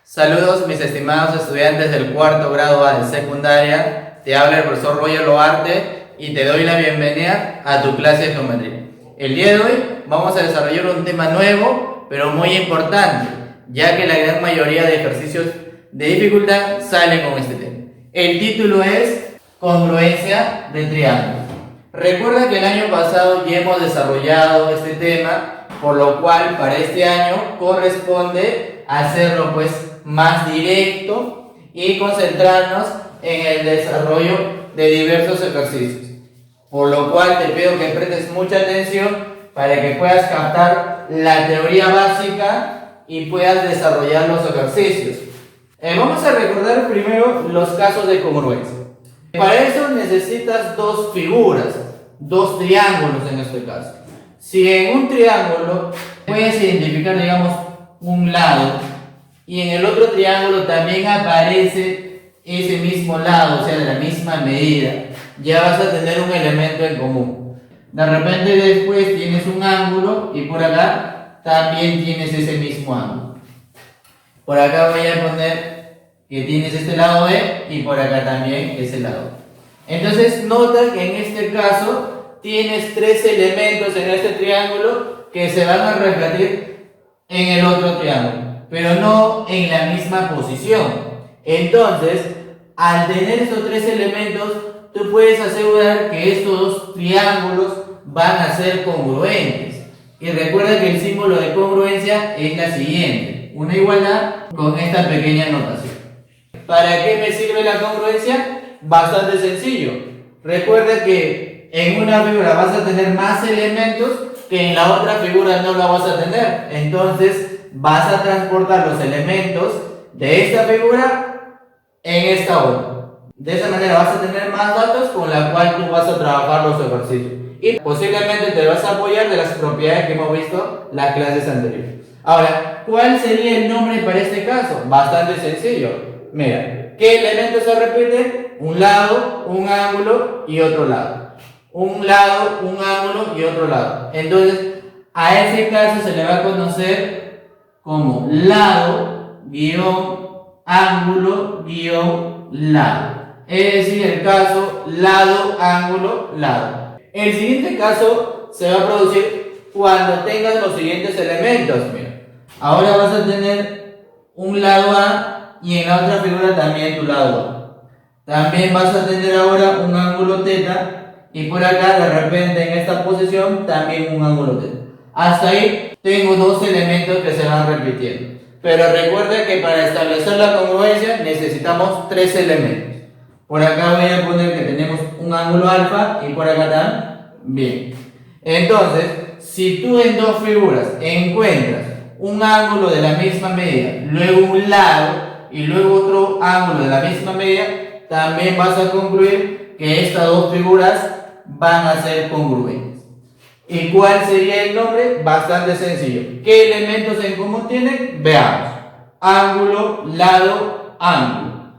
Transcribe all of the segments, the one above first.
Saludos mis estimados estudiantes del cuarto grado A de secundaria, te habla el profesor Roger Loarte y te doy la bienvenida a tu clase de geometría. El día de hoy vamos a desarrollar un tema nuevo, pero muy importante, ya que la gran mayoría de ejercicios de dificultad salen con este tema. El título es congruencia de triángulos. Recuerda que el año pasado ya hemos desarrollado este tema, por lo cual para este año corresponde hacerlo más directo y concentrarnos en el desarrollo de diversos ejercicios. Por lo cual te pido que prestes mucha atención para que puedas captar la teoría básica y puedas desarrollar los ejercicios. Vamos a recordar primero los casos de congruencia. Para eso necesitas dos figuras, dos triángulos en este caso. Si en un triángulo puedes identificar, digamos, un lado y en el otro triángulo también aparece ese mismo lado, o sea, de la misma medida, ya vas a tener un elemento en común. De repente después tienes un ángulo y por acá también tienes ese mismo ángulo. Por acá voy a poner que tienes este lado E y por acá también ese lado. Entonces nota que en este caso tienes tres elementos en este triángulo que se van a repetir en el otro triángulo, pero no en la misma posición. Entonces, al tener estos tres elementos, tú puedes asegurar que estos dos triángulos van a ser congruentes. Y recuerda que el símbolo de congruencia es la siguiente: una igualdad con esta pequeña notación. ¿Para qué me sirve la congruencia? Bastante sencillo. Recuerda que en una figura vas a tener más elementos que en la otra figura no la vas a tener. Entonces vas a transportar los elementos de esta figura en esta otra. De esa manera vas a tener más datos con la cual tú vas a trabajar los ejercicios. Y posiblemente te vas a apoyar de las propiedades que hemos visto en las clases anteriores. Ahora, ¿cuál sería el nombre para este caso? Bastante sencillo. Mira, ¿qué elementos se repiten? Un lado, un ángulo y otro lado. Un lado, un ángulo y otro lado. Entonces, a ese caso se le va a conocer como lado, guión, ángulo, guión, lado. Es decir, el caso lado, ángulo, lado. El siguiente caso se va a producir cuando tengas los siguientes elementos. Mira, ahora vas a tener un lado A y en la otra figura también tu lado A. También vas a tener ahora un ángulo θ y por acá de repente en esta posición también un ángulo θ. Hasta ahí tengo dos elementos que se van repitiendo. Pero recuerda que para establecer la congruencia necesitamos tres elementos. Por acá voy a poner que tenemos un ángulo alfa y por acá también. Entonces, si tú en dos figuras encuentras un ángulo de la misma medida, luego un lado y luego otro ángulo de la misma medida, también vas a concluir que estas dos figuras van a ser congruentes. ¿Y cuál sería el nombre? Bastante sencillo. ¿Qué elementos en común tienen? Veamos. Ángulo, lado, ángulo.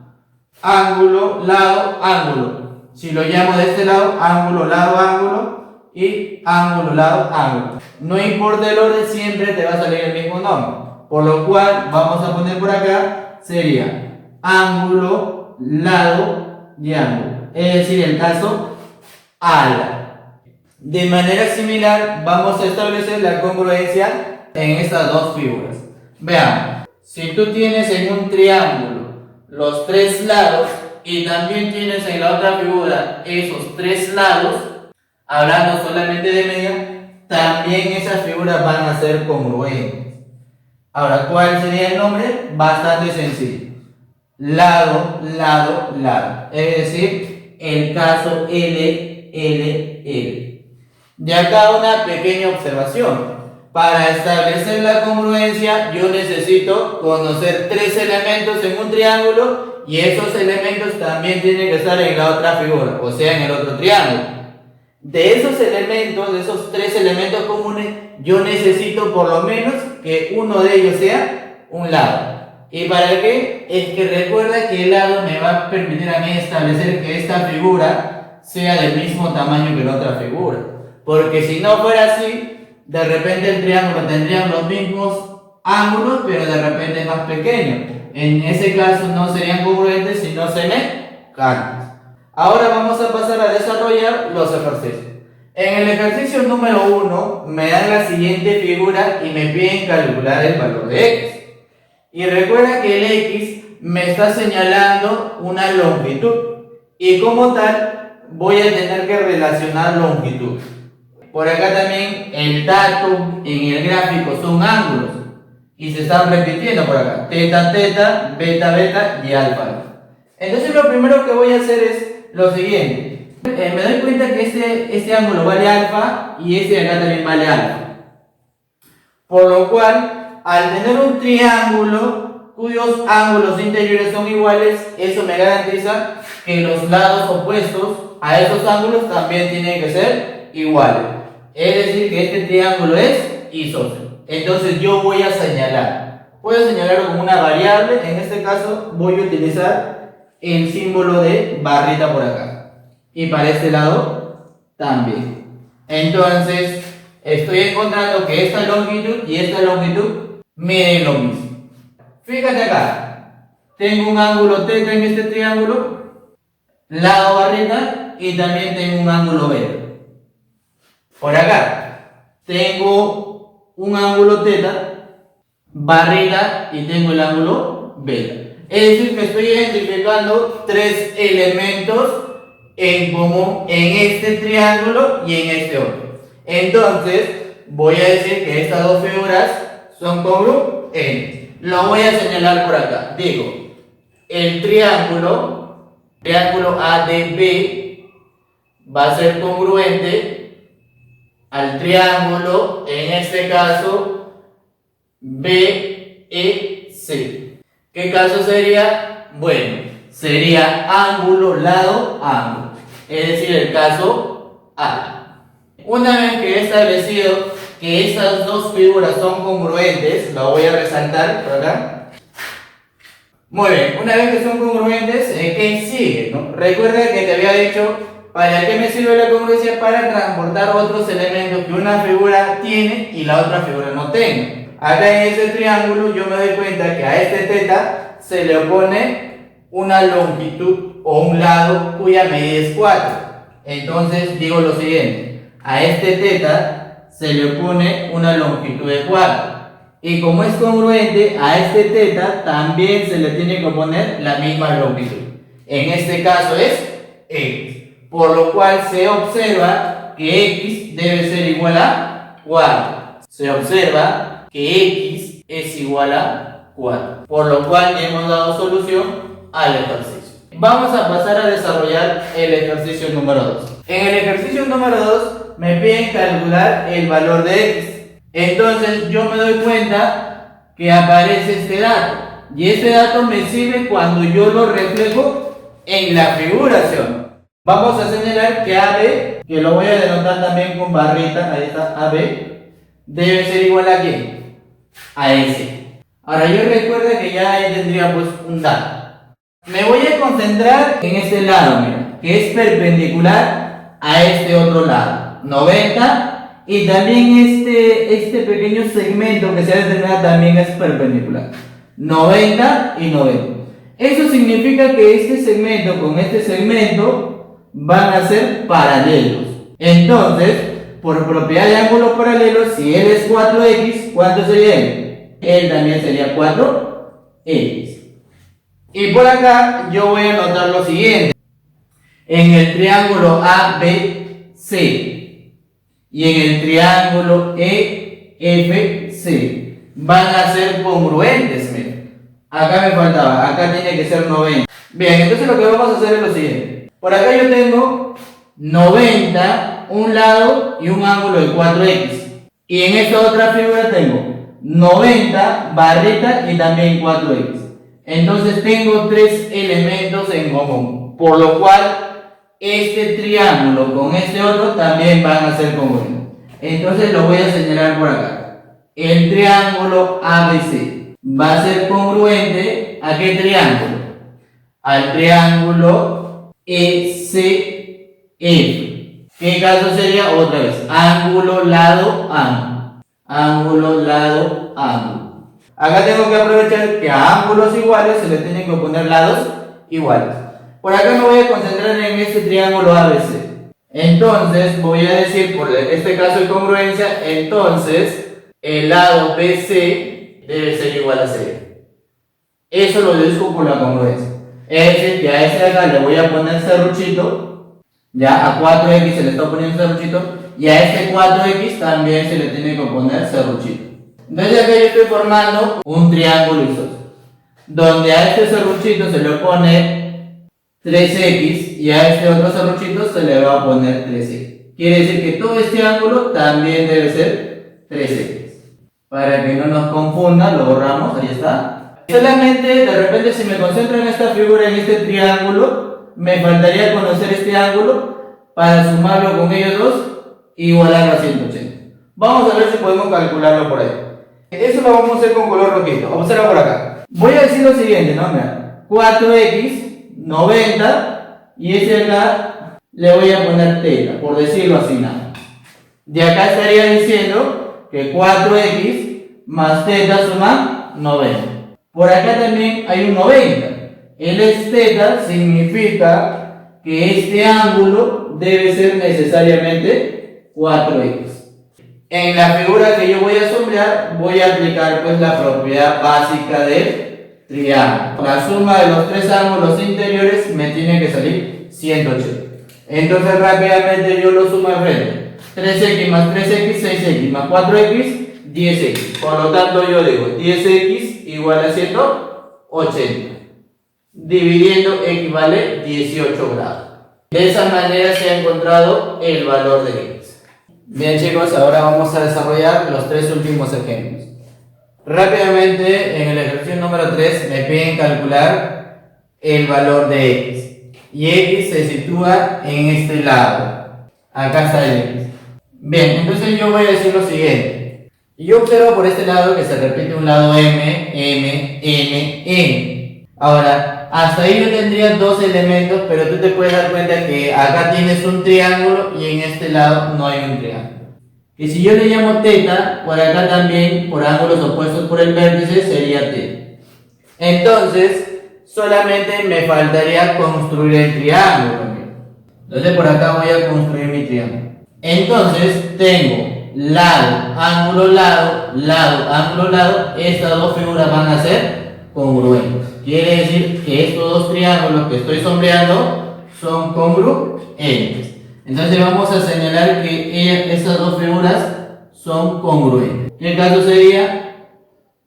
Ángulo, lado, ángulo. Si lo llamo de este lado, ángulo, lado, ángulo. Y ángulo, lado, ángulo. No importa el orden, siempre te va a salir el mismo nombre. Por lo cual, vamos a poner por acá, sería ángulo, lado y ángulo. Es decir, el caso ala. De manera similar, vamos a establecer la congruencia en estas dos figuras. Veamos, si tú tienes en un triángulo los tres lados y también tienes en la otra figura esos tres lados, hablando solamente de media, también esas figuras van a ser congruentes. Ahora, ¿cuál sería el nombre? Bastante sencillo. Lado, lado, lado. Es decir, el caso L, L, L. De acá una pequeña observación. Para establecer la congruencia yo necesito conocer tres elementos en un triángulo y esos elementos también tienen que estar en la otra figura, o sea en el otro triángulo. De esos elementos, de esos tres elementos comunes, yo necesito por lo menos que uno de ellos sea un lado. ¿Y para qué? Es que recuerda que el lado me va a permitir a mí establecer que esta figura sea del mismo tamaño que la otra figura. Porque si no fuera así, de repente el triángulo tendría los mismos ángulos, pero de repente es más pequeño. en ese caso no serían congruentes, sino semejantes. Ahora vamos a pasar a desarrollar los ejercicios. En el ejercicio número 1 me dan la siguiente figura y me piden calcular el valor de x. Y recuerda que el x me está señalando una longitud y como tal voy a tener que relacionar longitud. Por acá también el dato en el gráfico son ángulos y se están repitiendo por acá: teta, teta, beta, beta y alfa. Entonces lo primero que voy a hacer es lo siguiente. Me doy cuenta que este ángulo vale alfa y este de acá también vale alfa. Por lo cual, al tener un triángulo cuyos ángulos interiores son iguales, eso me garantiza que los lados opuestos a esos ángulos también tienen que ser iguales. Es decir, que este triángulo es isósceles. Entonces yo voy a señalar. Puedo señalarlo como una variable. En este caso voy a utilizar el símbolo de barrita por acá. Y para este lado también. Entonces estoy encontrando que esta longitud y esta longitud miden lo mismo. Fíjate acá. Tengo un ángulo teta en este triángulo, lado barrita, y también tengo un ángulo beta. Por acá tengo un ángulo teta, barrita, y tengo el ángulo beta. Es decir, que estoy identificando tres elementos en común en este triángulo y en este otro. Entonces voy a decir que estas dos figuras son congruentes. Lo voy a señalar por acá. Digo, el triángulo ADB va a ser congruente al triángulo, en este caso BEC. ¿Qué caso sería? Bueno, sería ángulo, lado, ángulo. Es decir, el caso A. Una vez que he establecido que estas dos figuras son congruentes, lo voy a resaltar por acá. Muy bien, una vez que son congruentes, ¿qué sigue? ¿No? Recuerda que te había dicho, ¿para qué me sirve la congruencia? Para transportar otros elementos que una figura tiene y la otra figura no tenga. Acá en este triángulo yo me doy cuenta que a este teta se le opone una longitud o un lado cuya medida es 4. Entonces digo lo siguiente: a este teta se le opone una longitud de 4. Y como es congruente, a este teta también se le tiene que oponer la misma longitud. En este caso es x. Por lo cual se observa que x debe ser igual a 4. Se observa que x es igual a 4. Por lo cual ya hemos dado solución al ejercicio. Vamos a pasar a desarrollar el ejercicio número 2. En el ejercicio número 2 me piden calcular el valor de x. Entonces yo me doy cuenta que aparece este dato. Y este dato me sirve cuando yo lo reflejo en la figuración. Vamos a señalar que AB, que lo voy a denotar también con barrita, ahí está AB, debe ser igual a ¿quién? A S. Ahora yo recuerdo que ya ahí tendría pues un dato. Me voy a concentrar en este lado, mira, que es perpendicular a este otro lado, 90, y también este pequeño segmento que se ha determinado también es perpendicular, 90 y 90. Eso significa que este segmento con este segmento van a ser paralelos. Entonces, por propiedad de ángulos paralelos, si él es 4x, ¿cuánto sería él? Él también sería 4x. Y por acá yo voy a anotar lo siguiente: en el triángulo ABC y en el triángulo EFC van a ser congruentes. Miren, acá me faltaba, acá tiene que ser 90. Bien, entonces lo que vamos a hacer es lo siguiente: por acá yo tengo 90 un lado y un ángulo de 4x, y en esta otra figura tengo 90 barrita y también 4x. Entonces tengo tres elementos en común, por lo cual este triángulo con este otro también van a ser congruentes. Entonces lo voy a señalar por acá. El triángulo ABC va a ser congruente ¿a qué triángulo? Al triángulo ECF. ¿Qué caso sería? Otra vez, ángulo, lado, ángulo. Ángulo, lado, ángulo. Acá tengo que aprovechar que a ángulos iguales se le tienen que oponer lados iguales. Por acá me voy a concentrar en este triángulo ABC. Entonces voy a decir, por este caso de congruencia, entonces el lado BC debe ser igual a C. Eso lo deduzco por la congruencia. Es decir, que a este de acá le voy a poner serruchito, ya a 4x se le está poniendo serruchito, y a este 4x también se le tiene que poner serruchito. Entonces acá yo estoy formando un triángulo isósceles, donde a este serruchito se le pone 3x y a este otro serruchito se le va a poner 3x. Quiere decir que todo este ángulo también debe ser 3x. Para que no nos confunda, lo borramos, ahí está. Solamente de repente si me concentro en esta figura, en este triángulo, me faltaría conocer este ángulo para sumarlo con ellos dos e igualarlo a 180. Vamos a ver si podemos calcularlo por ahí. Eso lo vamos a hacer con color rojito. Observa por acá. Voy a decir lo siguiente, ¿no? Mira, 4x, 90, y ese acá le voy a poner teta, por decirlo así, nada. De acá estaría diciendo que 4x más teta suma 90. Por acá también hay un 90. El es teta significa que este ángulo debe ser necesariamente 4x. En la figura que yo voy a sombrear, voy a aplicar pues la propiedad básica del triángulo. La suma de los tres ángulos interiores me tiene que salir 180. Entonces rápidamente yo lo sumo al frente. 3x más 3x, 6x más 4x, 10x. Por lo tanto yo digo 10x igual a 180. Dividiendo equivale 18 grados. De esa manera se ha encontrado el valor de x. Bien chicos, ahora vamos a desarrollar los tres últimos ejemplos. Rápidamente, en el ejercicio número 3 me piden calcular el valor de x. Y x se sitúa en este lado. Acá está el x. Bien, entonces yo voy a decir lo siguiente. Yo observo por este lado que se repite un lado m, m, n, n. Ahora, hasta ahí yo tendría dos elementos, pero tú te puedes dar cuenta que acá tienes un triángulo y en este lado no hay un triángulo. Y si yo le llamo teta, por acá también, por ángulos opuestos por el vértice, sería teta. Entonces, solamente me faltaría construir el triángulo. Entonces por acá voy a construir mi triángulo. Entonces tengo lado, ángulo, lado, lado, ángulo, lado. Estas dos figuras van a ser congruentes. Quiere decir que estos dos triángulos que estoy sombreando son congruentes. Entonces vamos a señalar que estas dos figuras son congruentes. ¿Qué caso sería?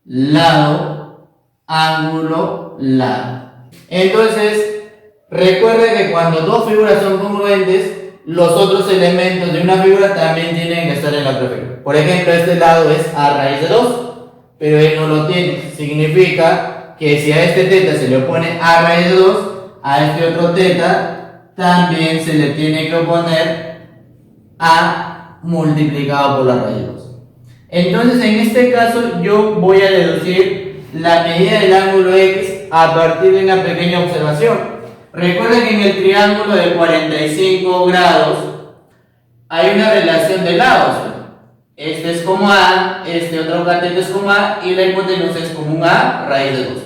Lado, ángulo, lado. Entonces, recuerda que cuando dos figuras son congruentes, los otros elementos de una figura también tienen que estar en la otra figura. Por ejemplo, este lado es a raíz de 2, pero él no lo tiene. Significa que si a este teta se le opone a raíz de 2, a este otro teta también se le tiene que oponer a multiplicado por la raíz de 2. Entonces, en este caso, yo voy a deducir la medida del ángulo x a partir de una pequeña observación. Recuerden que en el triángulo de 45 grados hay una relación de lados. Este es como a, este otro cateto es como a, y la hipotenusa es como un a raíz de 2.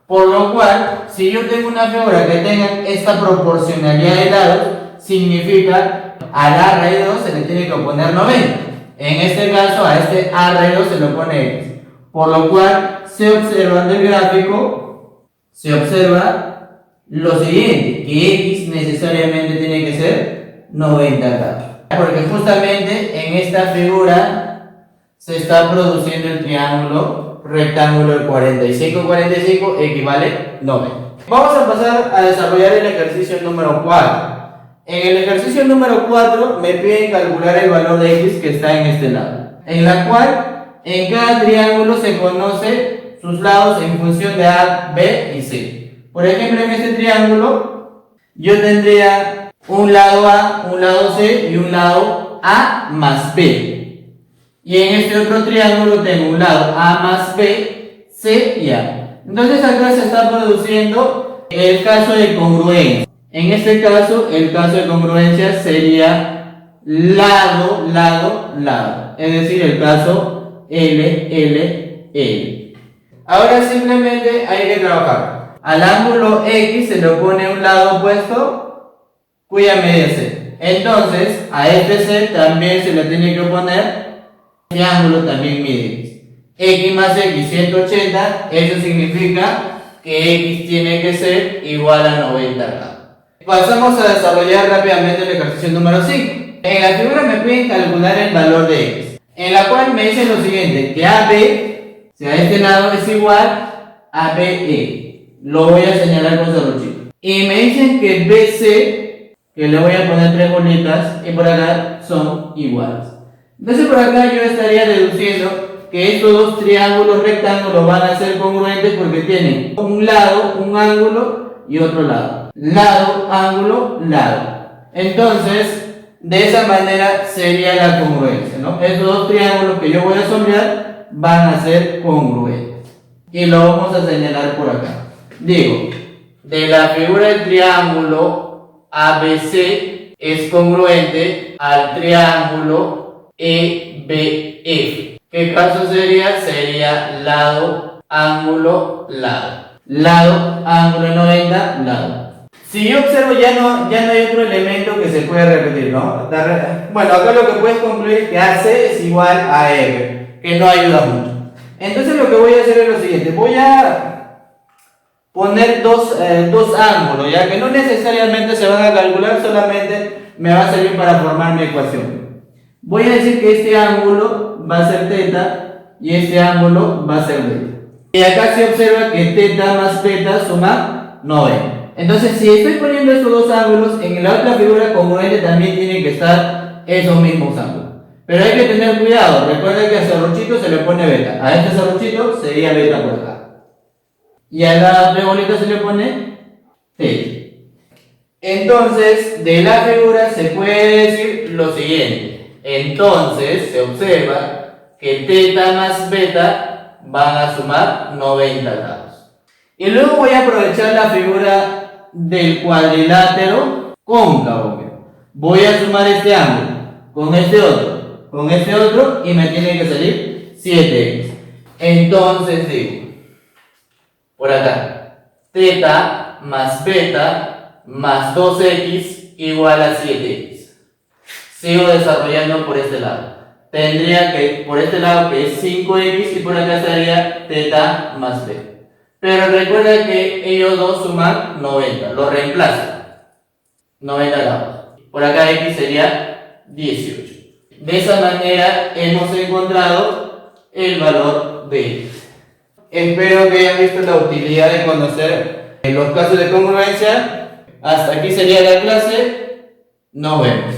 Por lo cual, si yo tengo una figura que tenga esta proporcionalidad de lados, significa a la raíz de 2 se le tiene que oponer 90. En este caso, a este a raíz de 2 se le opone x. Por lo cual, se observa del gráfico, se observa lo siguiente, que x necesariamente tiene que ser 90 grados. Porque justamente en esta figura se está produciendo el triángulo rectángulo de 45 equivale 90. Vamos a pasar a desarrollar el ejercicio número 4. En el ejercicio número 4 me piden calcular el valor de x que está en este lado, en la cual en cada triángulo se conoce sus lados en función de A, B y C. Por ejemplo, en este triángulo yo tendría un lado A, un lado C y un lado A más B. Y en este otro triángulo tengo un lado A más B, C y A. Entonces acá se está produciendo el caso de congruencia. En este caso, el caso de congruencia sería lado, lado, lado. Es decir, el caso L, L, L. Ahora simplemente hay que trabajar. Al ángulo X se le pone un lado opuesto cuya medida es C. Entonces, a este C también se le tiene que oponer este ángulo también mide X. X más X 180, eso significa que X tiene que ser igual a 90 grados. Pasamos a desarrollar rápidamente el ejercicio número 5. En la figura me piden calcular el valor de X, en la cual me dicen lo siguiente, que AB, o sea, este lado es igual a BE. Lo voy a señalar con serruchito. Y me dicen que BC, que le voy a poner 3 bolitas, y por acá son iguales. Entonces por acá yo estaría deduciendo que estos dos triángulos rectángulos van a ser congruentes porque tienen un lado, un ángulo y otro lado. Lado, ángulo, lado. Entonces, de esa manera sería la congruencia, ¿no? Estos dos triángulos que yo voy a sombrear van a ser congruentes. Y lo vamos a señalar por acá. Digo, de la figura del triángulo ABC es congruente al triángulo EBF. ¿Qué caso sería? Sería lado, ángulo, lado. Lado, ángulo 90, lado. Si yo observo ya no hay otro elemento que se puede repetir, ¿no? Bueno, acá lo que puedes concluir es que AC es igual a EB, que no ayuda mucho. Entonces lo que voy a hacer es lo siguiente, voy a poner dos ángulos, ya que no necesariamente se van a calcular, solamente me va a servir para formar mi ecuación. Voy a decir que este ángulo va a ser θ y este ángulo va a ser beta. Y acá se observa que θ más beta suma 90. Entonces, si estoy poniendo estos dos ángulos, en la otra figura congruente también tienen que estar esos mismos ángulos. Pero hay que tener cuidado, recuerden que a serruchito se le pone beta. A este serruchito sería beta por acá. Y a la otra bolita se le pone θ. Entonces, de la figura se puede decir lo siguiente. Entonces, se observa que θ más beta van a sumar 90 grados. Y luego voy a aprovechar la figura del cuadrilátero cóncavo. Voy a sumar este ángulo con este otro y me tiene que salir 7x. Entonces digo, por acá, θ más beta más 2x igual a 7x. Sigo desarrollando por este lado. Tendría que, por este lado que es 5x y por acá estaría θ más beta. Pero recuerda que ellos dos suman 90, lo reemplazan. 90 grados. Por acá x sería 18. De esa manera hemos encontrado el valor de x. Espero que hayan visto la utilidad de conocer los casos de congruencia. Hasta aquí sería la clase. Nos vemos.